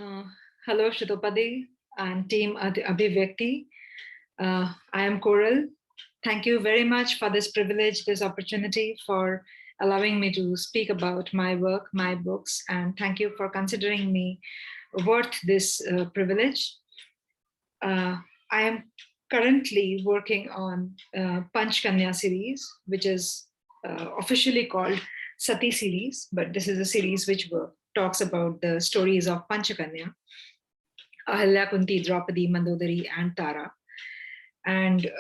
Uh, Hello, Shrutopadi and team Abhivyakti. I am Coral. Thank you very much for this privilege, this opportunity for allowing me to speak about my work, my books, and thank you for considering me worth this privilege. I am currently working on Panch Kanya series, which is officially called Sati series, but this is a series which talks about the stories of Panchakanya, Ahalya, Kunti, Draupadi, Mandodari, and Tara. And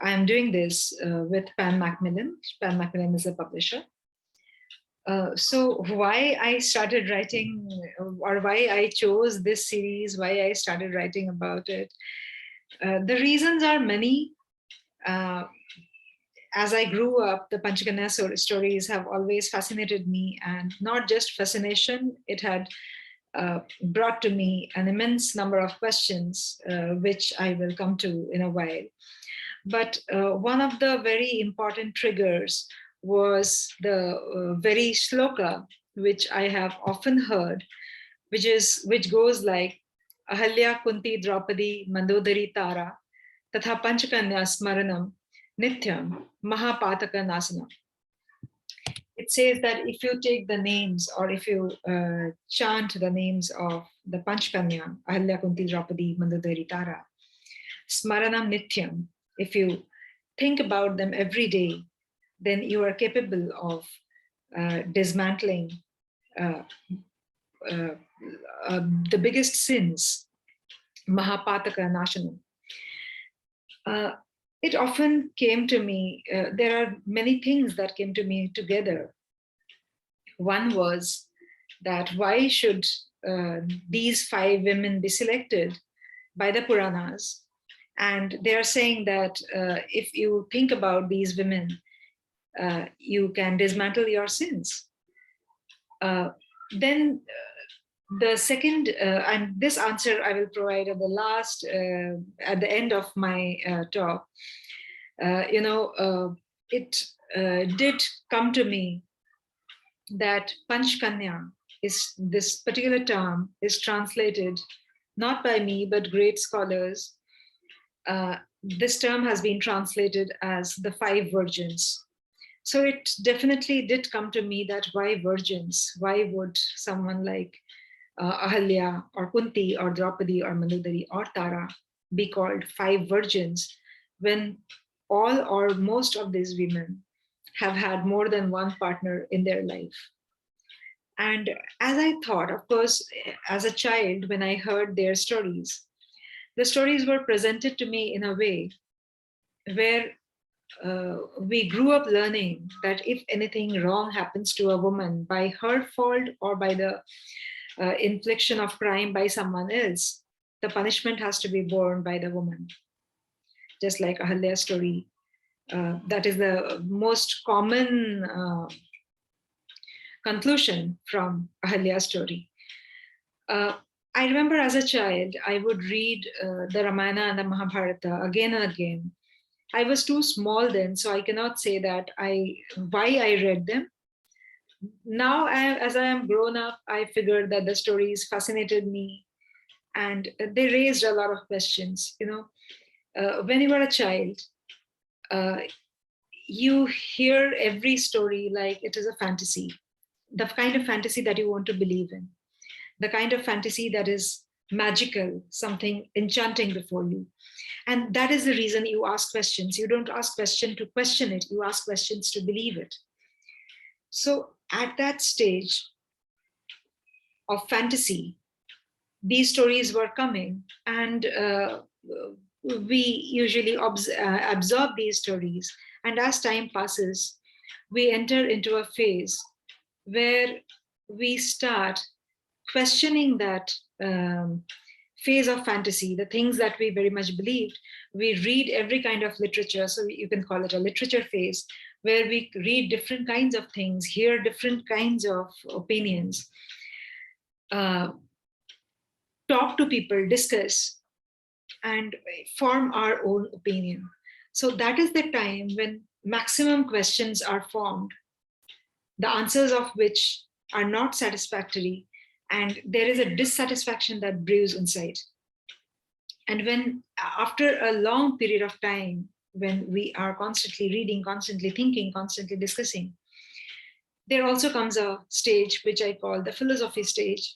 I am doing this with Pan Macmillan. Pan Macmillan is a publisher. So why I started writing, or why I chose this series, why I started writing about it, the reasons are many. As I grew up, the Panchakanya stories have always fascinated me, and not just fascination, it had brought to me an immense number of questions, which I will come to in a while. But one of the very important triggers was the very shloka, which I have often heard, which goes like Ahalya, Kunti, Draupadi, Mandodari, Tara, Tatha Panchakanya Smaranam, Nityam, Mahapataka Nasanam. It says that if you take the names, or if you chant the names of the Panchkanya, Ahalya, Kunti, Draupadi, Mandodari, Tara, Smaranam Nityam, if you think about them every day, then you are capable of dismantling the biggest sins, Mahapataka Nashanam. It often came to me, there are many things that came to me together. One was that why should these 5 women be selected by the Puranas? And they are saying that if you think about these women, you can dismantle your sins. Then the second, and this answer I will provide at the last, at the end of my talk. It did come to me that Panchkanya is, this particular term is translated not by me, but great scholars. This term has been translated as the 5 virgins. So it definitely did come to me that why virgins? Why would someone like Ahalya or Kunti or Draupadi or Mandodari or Tara be called 5 virgins when all or most of these women have had more than one partner in their life? And as I thought, of course, as a child, when I heard their stories, the stories were presented to me in a way where we grew up learning that if anything wrong happens to a woman by her fault or by the infliction of crime by someone else, the punishment has to be borne by the woman. Just like Ahalya's story, that is the most common conclusion from Ahalya's story. I remember as a child, I would read the Ramayana and the Mahabharata again and again. I was too small then, so I cannot say that why I read them. Now, as I am grown up, I figured that the stories fascinated me, and they raised a lot of questions. When you are a child, you hear every story like it is a fantasy, the kind of fantasy that you want to believe in, the kind of fantasy that is magical, something enchanting before you. And that is the reason you ask questions. You don't ask questions to question it, you ask questions to believe it. So at that stage of fantasy, these stories were coming, and we usually absorb these stories. And as time passes, we enter into a phase where we start questioning that phase of fantasy, the things that we very much believed. We read every kind of literature, so you can call it a literature phase, where we read different kinds of things, hear different kinds of opinions, talk to people, discuss, and form our own opinion. So that is the time when maximum questions are formed, the answers of which are not satisfactory, and there is a dissatisfaction that brews inside. And when, after a long period of time, when we are constantly reading, constantly thinking, constantly discussing, there also comes a stage which I call the philosophy stage,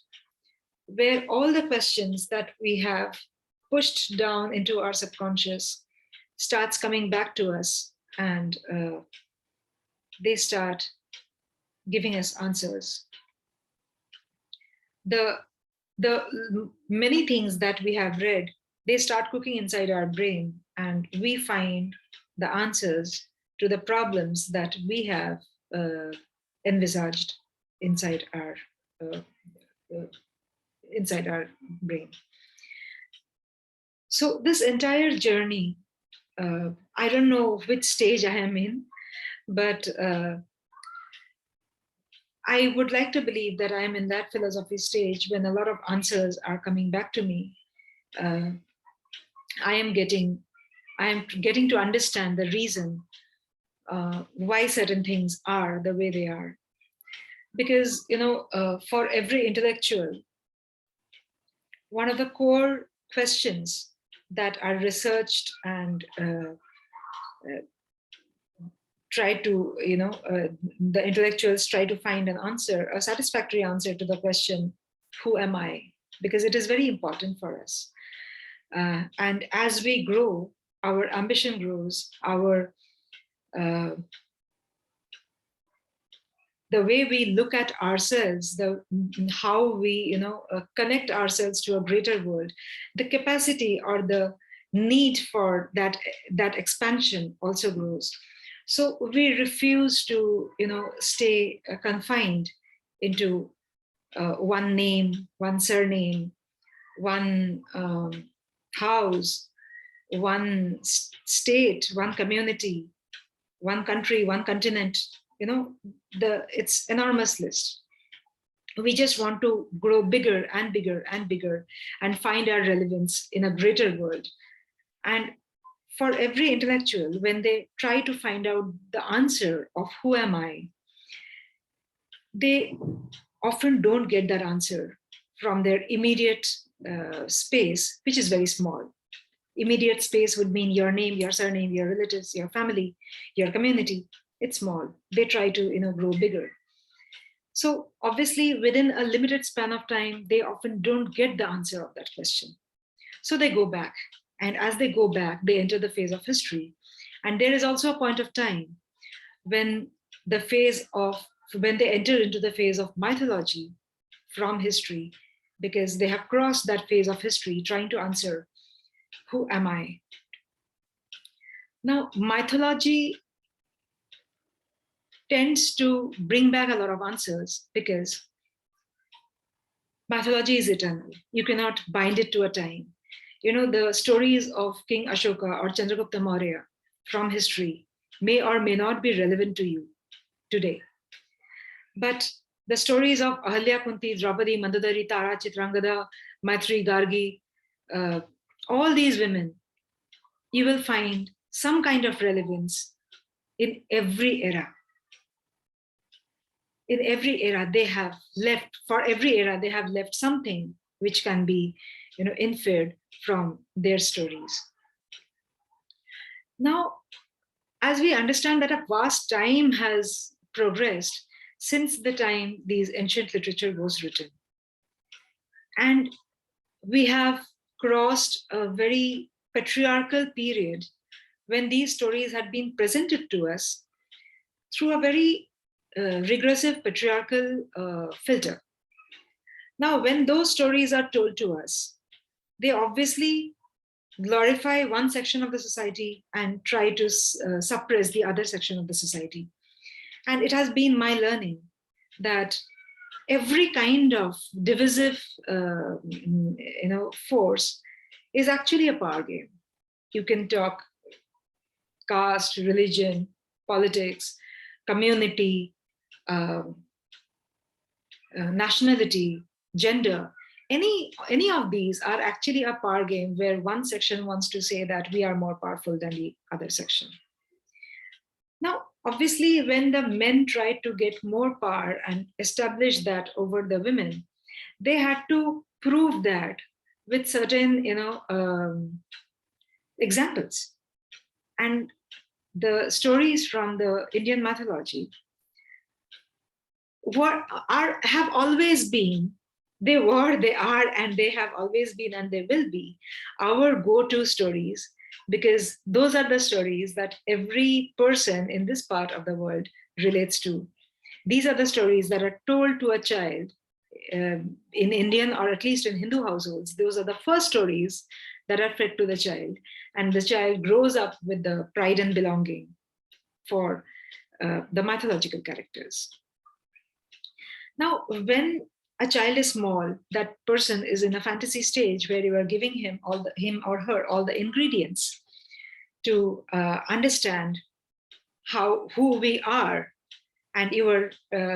where all the questions that we have pushed down into our subconscious starts coming back to us, and they start giving us answers. The many things that we have read, they start cooking inside our brain, and we find the answers to the problems that we have envisaged inside our uh, inside our brain. So this entire journey, I don't know which stage I am in, but I would like to believe that I am in that philosophy stage when a lot of answers are coming back to me. I am getting to understand the reason why certain things are the way they are. Because, for every intellectual, one of the core questions that are researched and try to, the intellectuals try to find an answer, a satisfactory answer to the question, who am I? Because it is very important for us. And as we grow, our ambition grows, our the way we look at ourselves, how we connect ourselves to a greater world, the capacity or the need for that expansion also grows. So we refuse to stay confined into one name, one surname, one house, one state, one community, one country, one continent. It's enormous list. We just want to grow bigger and bigger and bigger and find our relevance in a greater world. And for every intellectual, when they try to find out the answer of who am I, they often don't get that answer from their immediate space, which is very small. Immediate space would mean your name, your surname, your relatives, your family, your community. It's small. They try to grow bigger. So obviously, within a limited span of time, they often don't get the answer of that question. So they go back. And as they go back, they enter the phase of history. And there is also a point of time when they enter into the phase of mythology from history, because they have crossed that phase of history trying to answer, who am I? Now, mythology tends to bring back a lot of answers because mythology is eternal. You cannot bind it to a time. The stories of King Ashoka or Chandragupta Maurya from history may or may not be relevant to you today. But the stories of Ahalya, Kunti, Draupadi, Mandodari, Tara, Chitrangada, Maitri, Gargi, all these women, you will find some kind of relevance in every era. In every era, they have left something which can be, inferred from their stories. Now, as we understand that a vast time has progressed since the time these ancient literature was written, and we have crossed a very patriarchal period when these stories had been presented to us through a very regressive patriarchal filter. Now, when those stories are told to us, they obviously glorify one section of the society and try to suppress the other section of the society. And it has been my learning that every kind of divisive force is actually a power game. You can talk caste, religion, politics, community, nationality, gender. Any of these are actually a power game where one section wants to say that we are more powerful than the other section. Now, obviously, when the men tried to get more power and establish that over the women, they had to prove that with certain, examples. And the stories from the Indian mythology have always been, they were, they are, and they have always been, and they will be our go-to stories, because those are the stories that every person in this part of the world relates to. These are the stories that are told to a child in Indian, or at least in Hindu households. Those are the first stories that are fed to the child, and the child grows up with the pride and belonging for the mythological characters. Now, when a child is small, that person is in a fantasy stage where you are giving him or her all the ingredients to understand who we are, and you are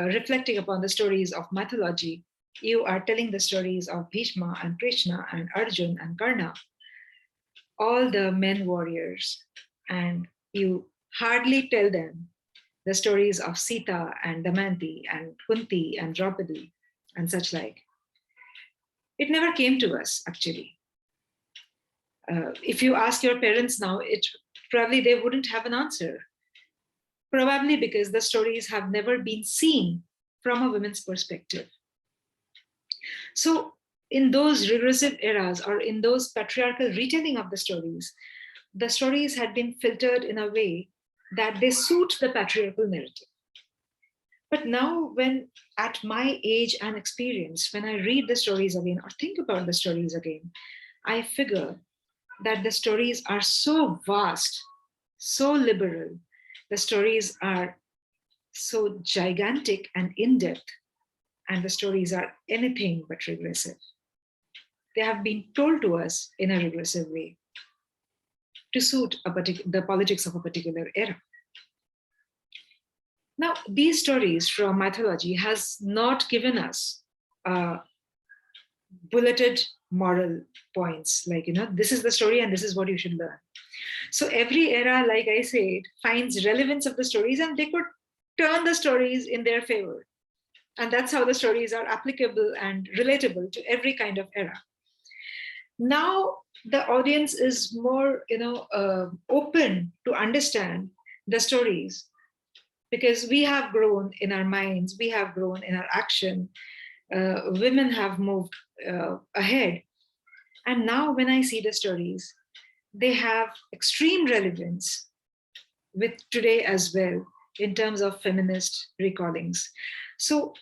reflecting upon the stories of mythology. You are telling the stories of Bhishma and Krishna and Arjun and Karna, all the men warriors, and you hardly tell them the stories of Sita and Damayanti and Kunti and Draupadi and such like. It never came to us, actually. If you ask your parents now, probably they wouldn't have an answer. Probably because the stories have never been seen from a woman's perspective. So in those regressive eras, or in those patriarchal retelling of the stories had been filtered in a way that they suit the patriarchal narrative. But now, when at my age and experience, when I read the stories again or think about the stories again, I figure that the stories are so vast, so liberal, the stories are so gigantic and in-depth, and the stories are anything but regressive. They have been told to us in a regressive way to suit the politics of a particular era. Now, these stories from mythology has not given us bulleted moral points, like, this is the story and this is what you should learn. So every era, like I said, finds relevance of the stories, and they could turn the stories in their favor. And that's how the stories are applicable and relatable to every kind of era. Now the audience is more, open to understand the stories, because we have grown in our minds, we have grown in our action. Women have moved ahead. And now when I see the stories, they have extreme relevance with today as well, in terms of feminist recallings. So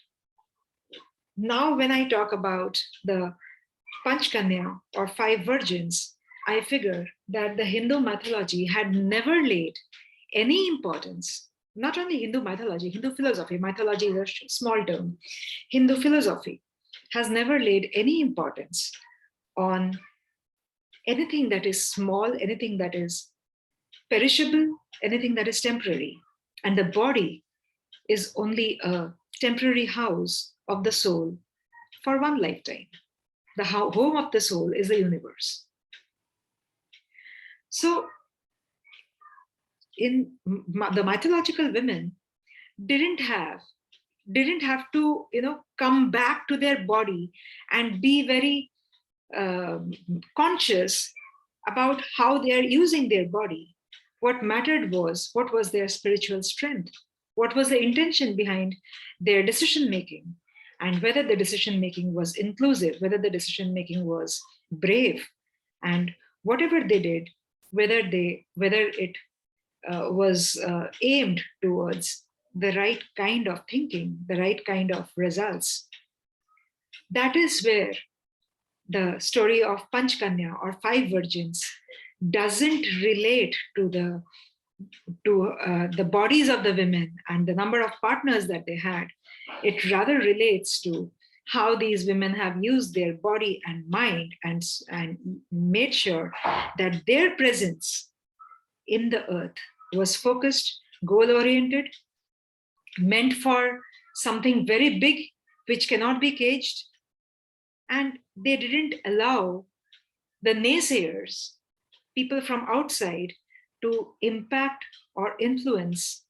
now when I talk about the Panchkanya, or 5 virgins, I figure that the Hindu mythology had never laid any importance, not only Hindu mythology, Hindu philosophy, mythology is a small term, Hindu philosophy has never laid any importance on anything that is small, anything that is perishable, anything that is temporary. And the body is only a temporary house of the soul for one lifetime. The home of the soul is the universe. So in the mythological women didn't have to come back to their body and be very conscious about how they are using their body. What mattered was what was their spiritual strength, what was the intention behind their decision making, and whether the decision making was inclusive, whether the decision making was brave, and whatever they did, whether it was aimed towards the right kind of thinking, the right kind of results. That is where the story of Panchkanya, or 5 virgins, doesn't relate to the bodies of the women and the number of partners that they had. It rather relates to how these women have used their body and mind and made sure that their presence in the earth was focused, goal-oriented, meant for something very big, which cannot be caged. And they didn't allow the naysayers, people from outside, to impact or influence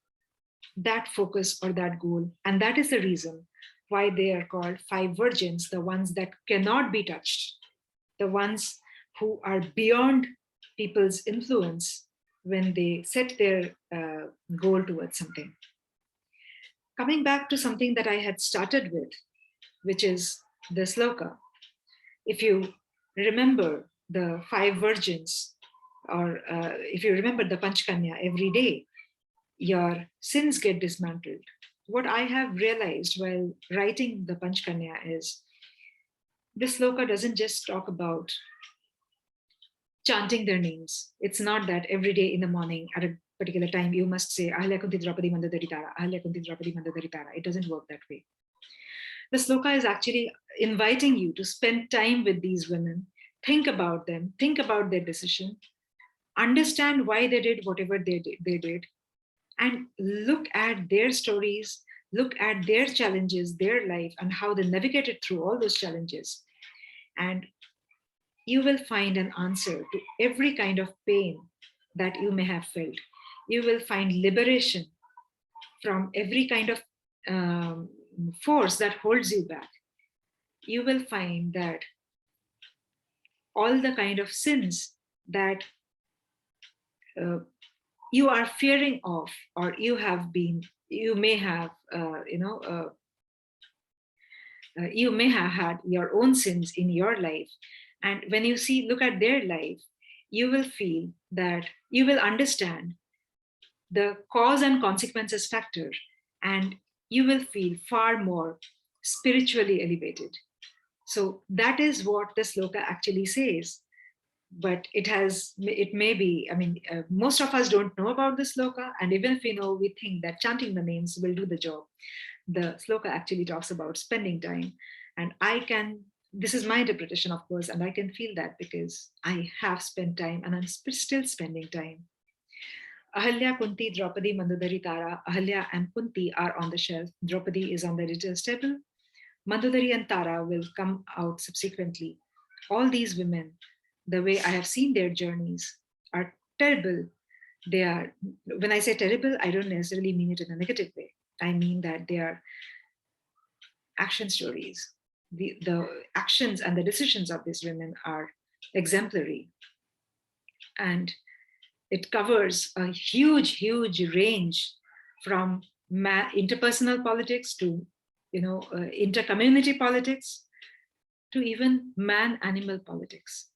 that focus or that goal. And that is the reason why they are called five virgins, the ones that cannot be touched, the ones who are beyond people's influence when they set their goal towards something. Coming back to something that I had started with, which is the sloka. If you remember the five virgins, or if you remember the Panchkanya every day, your sins get dismantled. What I have realized while writing the Panchkanya is this sloka doesn't just talk about chanting their names. It's not that every day in the morning at a particular time you must say Ahalya Kunti Draupadi Mandodari Tara, Ahalya Kunti Draupadi Mandodari Tara. It doesn't work that way. The sloka is actually inviting you to spend time with these women, think about them, think about their decision, understand why they did whatever they did, and look at their stories, look at their challenges, their life, and how they navigated through all those challenges. And you will find an answer to every kind of pain that you may have felt. You will find liberation from every kind of force that holds you back. You will find that all the kind of sins that you are fearing of, or you may have, you may have had your own sins in your life. And when you look at their life, you will feel that you will understand the cause and consequences factor, and you will feel far more spiritually elevated. So that is what the sloka actually says. But it may be, most of us don't know about the sloka, and even if we know, we think that chanting the names will do the job. The sloka actually talks about spending time. And this is my interpretation, of course, and I can feel that because I have spent time and I'm still spending time. Ahalya, Kunti, Draupadi, Mandodari, Tara. Ahalya and Kunti are on the shelf. Draupadi is on the editor's table. Mandodari and Tara will come out subsequently. All these women, the way I have seen their journeys, are terrible. They are, when I say terrible, I don't necessarily mean it in a negative way. I mean that they are action stories. The actions and the decisions of these women are exemplary. And it covers a huge range from interpersonal politics to intercommunity politics to even man-animal politics.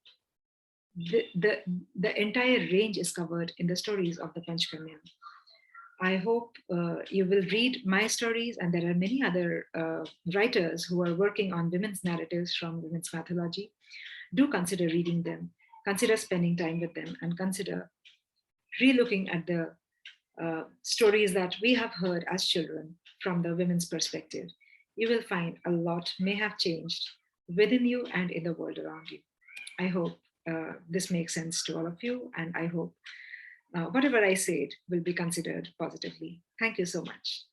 The entire range is covered in the stories of the Panchkanya. I hope you will read my stories, and there are many other writers who are working on women's narratives from women's mythology. Do consider reading them, consider spending time with them, and consider re-looking at the stories that we have heard as children from the women's perspective. You will find a lot may have changed within you and in the world around you. I hope this makes sense to all of you, and I hope whatever I said will be considered positively. Thank you so much.